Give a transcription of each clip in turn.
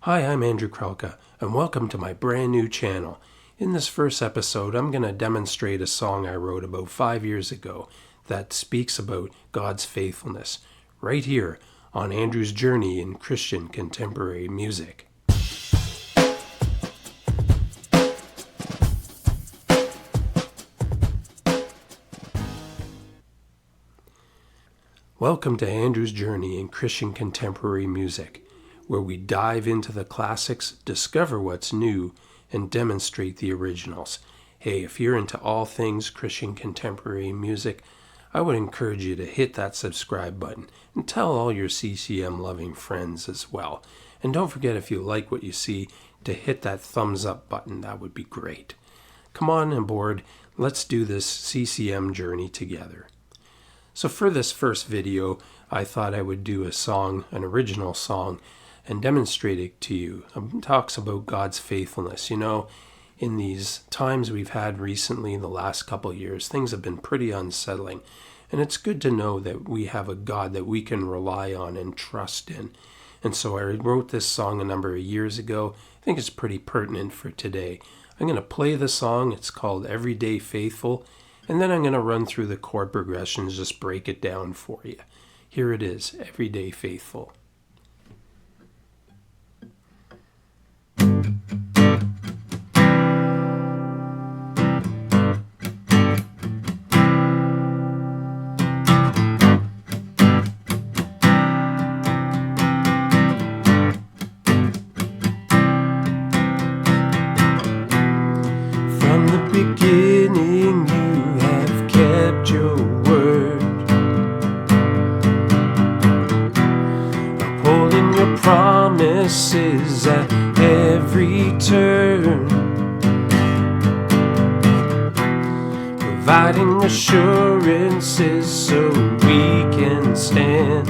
Hi, I'm Andrew Krelka, and welcome to my brand new channel. In this first episode, I'm going to demonstrate a song I wrote about 5 years ago that speaks about God's faithfulness, right here on Andrew's Journey in Christian Contemporary Music. Welcome to Andrew's Journey in Christian Contemporary Music, where we dive into the classics, discover what's new, and demonstrate the originals. Hey, if you're into all things Christian contemporary music, I would encourage you to hit that subscribe button and tell all your CCM-loving friends as well. And don't forget, if you like what you see, to hit that thumbs up button. That would be great. Come on aboard. Let's do this CCM journey together. So for this first video, I thought I would do a song, an original song, and demonstrate it to you. It talks about God's faithfulness. You know, in these times we've had recently, in the last couple of years, things have been pretty unsettling. And it's good to know that we have a God that we can rely on and trust in. And so I wrote this song a number of years ago. I think it's pretty pertinent for today. I'm going to play the song. It's called Everyday Faithful. And then I'm going to run through the chord progressions, just break it down for you. Here it is, Everyday Faithful. From the beginning you have kept your word, upholding your promises at every turn, providing assurances so we can stand,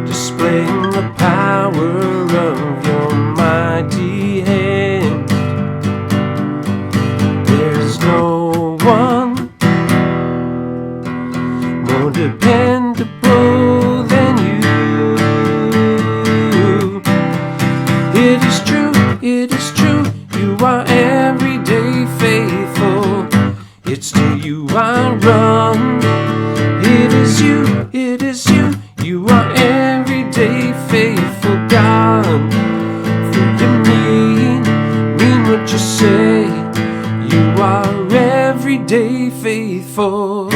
displaying the power of your mighty hand. There's no one more dependable than you. It is true, you are everyday faithful. It's to you I run. It is you, you are everyday faithful, God. For you mean what you say. You are everyday faithful.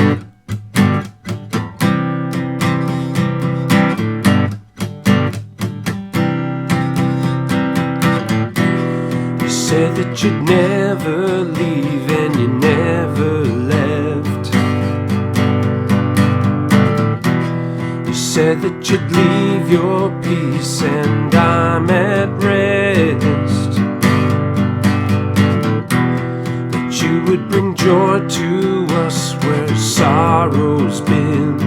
You said that you'd never leave and you never left. You said that you'd leave your peace and I'm at rest, that you would bring joy to us where sorrow's been.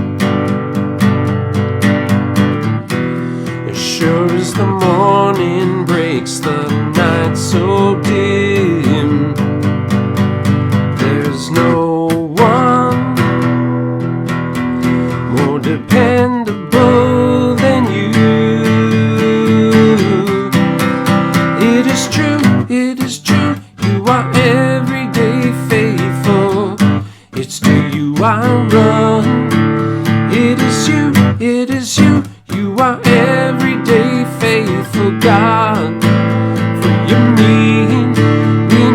As sure as the morning breaks, the night so dim, there's no one more dependable than you. It is true, you are everyday faithful. It's to you I run. It is you, you are everyday faithful, God. For you mean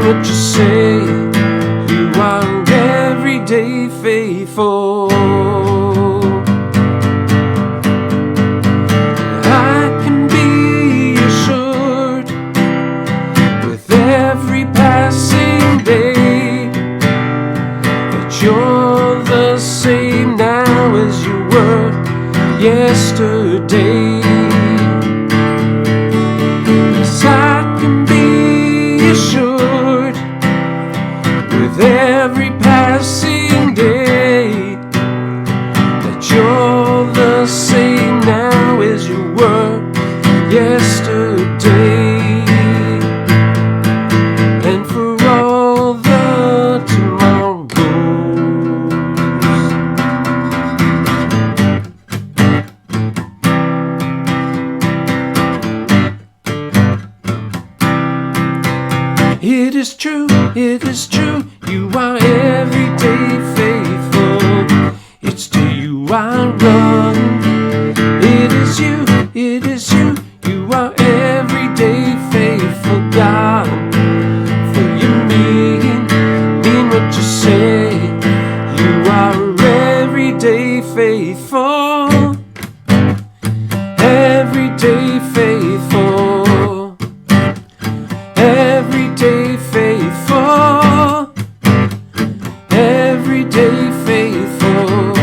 what you say. You are everyday faithful. I can be assured with every passing day that you're the same now as you were yesterday. Yes, I can be assured with every passing day that you're the same now as you were yesterday. And for all the tomorrows, It is true, you are everyday faithful. It's to you I run. It is you, you are everyday faithful, God. For you mean what you say. You are everyday faithful. Everyday faithful. Everyday faithful. Everyday faithful.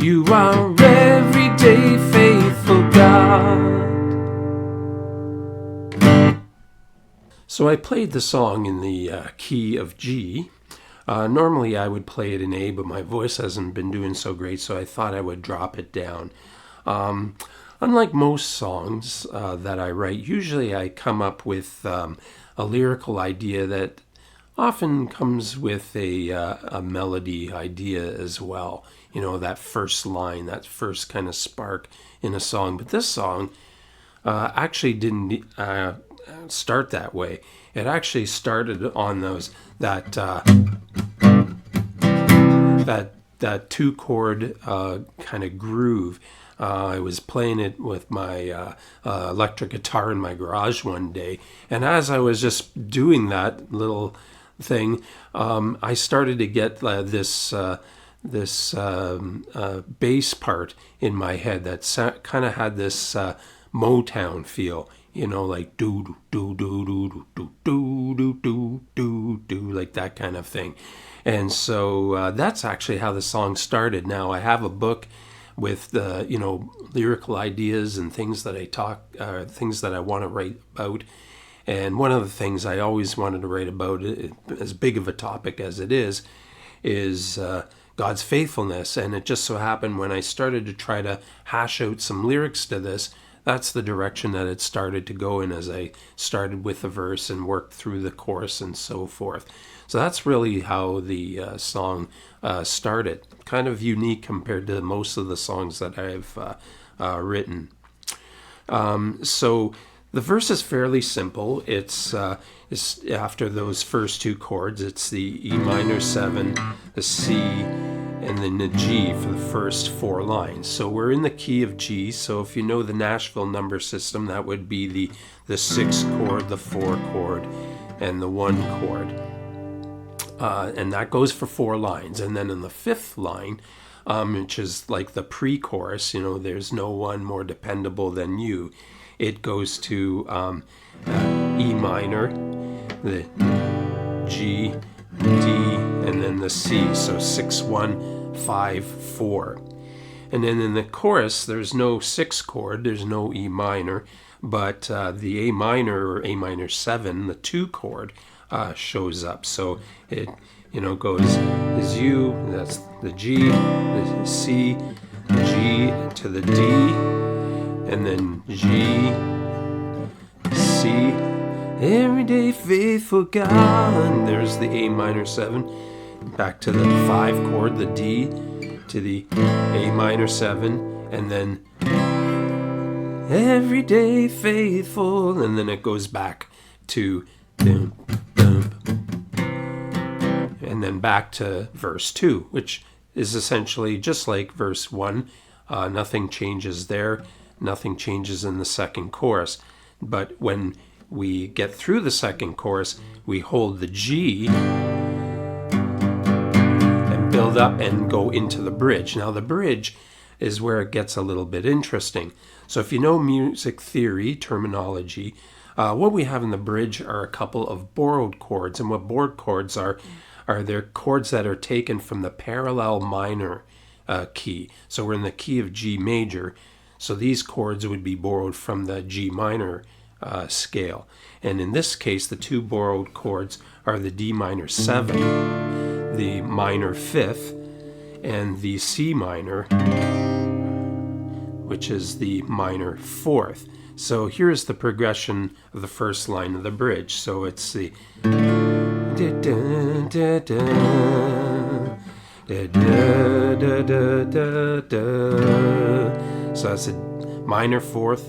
You are everyday faithful, God. So I played the song in the key of G. Normally I would play it in A, but my voice hasn't been doing so great, so I thought I would drop it down. Unlike most songs that I write, usually I come up with a lyrical idea that often comes with a melody idea as well. You know, that first line, that first kind of spark in a song. But this song actually didn't start that way. It actually started on that 2-chord kind of groove. I was playing it with my electric guitar in my garage one day, and as I was just doing that little thing, I started to get this bass part in my head that kind of had this Motown feel, you know, like do do do do do do do do do do, like that kind of thing. And so that's actually how the song started. Now I have a book with the lyrical ideas and things that things that I want to write about. And one of the things I always wanted to write about, as big of a topic as it is God's faithfulness. And it just so happened when I started to try to hash out some lyrics to this, that's the direction that it started to go in, as I started with the verse and worked through the chorus and so forth. So that's really how the song started. Kind of unique compared to most of the songs that I've written. So the verse is fairly simple. It's after those first 2 chords. It's the E minor 7, the C, and then the G for the first 4 lines. So we're in the key of G. So if you know the Nashville number system, that would be the 6th chord, the 4 chord, and the 1 chord. And that goes for 4 lines. And then in the 5th line, which is like the pre-chorus, there's no one more dependable than you. It goes to E minor, the G, D, and then the C. So 6, 1, 5, 4. And then in the chorus, there's no 6th chord, there's no E minor, but the A minor or A minor 7, the 2 chord, shows up. So it goes is you, that's the G, the C, G to the D, and then G, C, everyday faithful God. There's the A minor 7, back to the 5 chord, the D, to the A minor 7, and then everyday faithful, and then it goes back to and then back to verse 2, which is essentially just like verse 1. Nothing changes there. Nothing changes in the 2nd chorus. But when we get through the 2nd chorus, we hold the G and build up and go into the bridge. Now the bridge is where it gets a little bit interesting. So if you know music theory terminology, what we have in the bridge are a couple of borrowed chords. And what borrowed chords are they're chords that are taken from the parallel minor key. So we're in the key of G major. So these chords would be borrowed from the G minor scale. And in this case, the 2 borrowed chords are the D minor 7, the minor 5th, and the C minor, which is the minor 4th. So here's the progression of the first line of the bridge. So it's the so that's the minor 4th,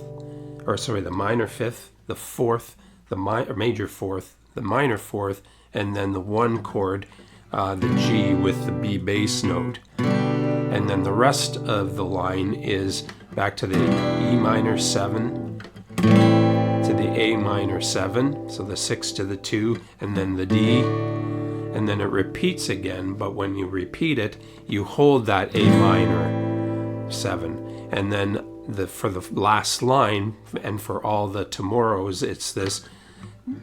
the minor 5th, the 4th, the major 4th, the minor fourth, and then the one chord, the G with the B bass note. And then the rest of the line is back to the E minor 7 to the A minor 7, so the 6 to the 2, and then the D, and then it repeats again, but when you repeat it, you hold that A minor 7, and then for the last line, and for all the tomorrows, it's this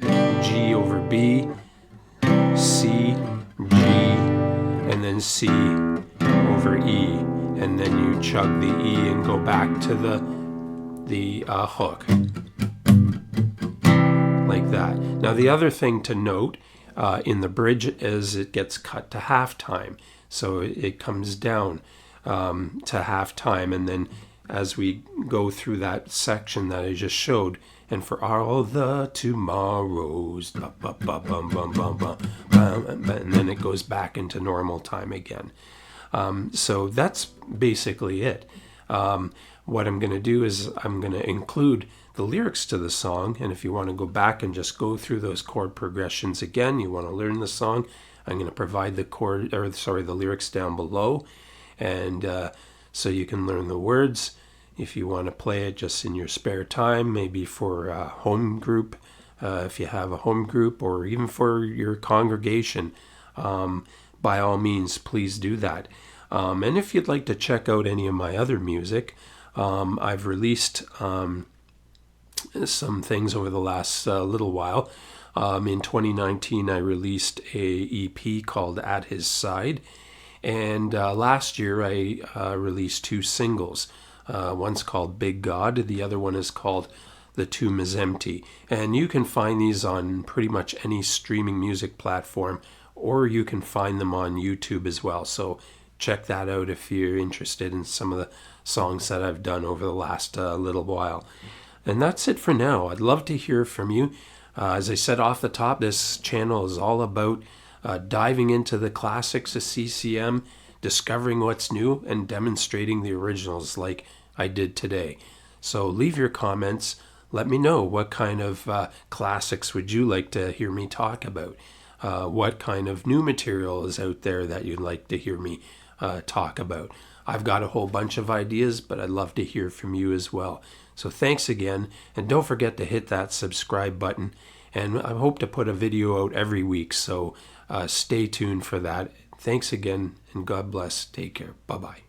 G over B, C, G, and then C over E, and then you chug the E and go back to the hook, like that. Now the other thing to note in the bridge is it gets cut to halftime, so it comes down to halftime, and then as we go through that section that I just showed, and for all the tomorrows, and then it goes back into normal time again. So that's basically it. What I'm going to do is I'm going to include the lyrics to the song, and if you want to go back and just go through those chord progressions again, you want to learn the song, I'm going to provide the lyrics down below, and so you can learn the words. If you want to play it just in your spare time, maybe for a home group, if you have a home group, or even for your congregation, by all means, please do that. And if you'd like to check out any of my other music, I've released some things over the last little while. In 2019, I released a EP called At His Side, and last year I released 2 singles. One's called Big God, the other one is called The Tomb is Empty. And you can find these on pretty much any streaming music platform, or you can find them on YouTube as well. So check that out if you're interested in some of the songs that I've done over the last little while. And that's it for now. I'd love to hear from you. As I said off the top, this channel is all about diving into the classics of CCM, discovering what's new, and demonstrating the originals like I did today. So leave your comments. Let me know what kind of classics would you like to hear me talk about. What kind of new material is out there that you'd like to hear me talk about. I've got a whole bunch of ideas, but I'd love to hear from you as well. So thanks again, and don't forget to hit that subscribe button. And I hope to put a video out every week, so stay tuned for that. Thanks again, and God bless. Take care. Bye-bye.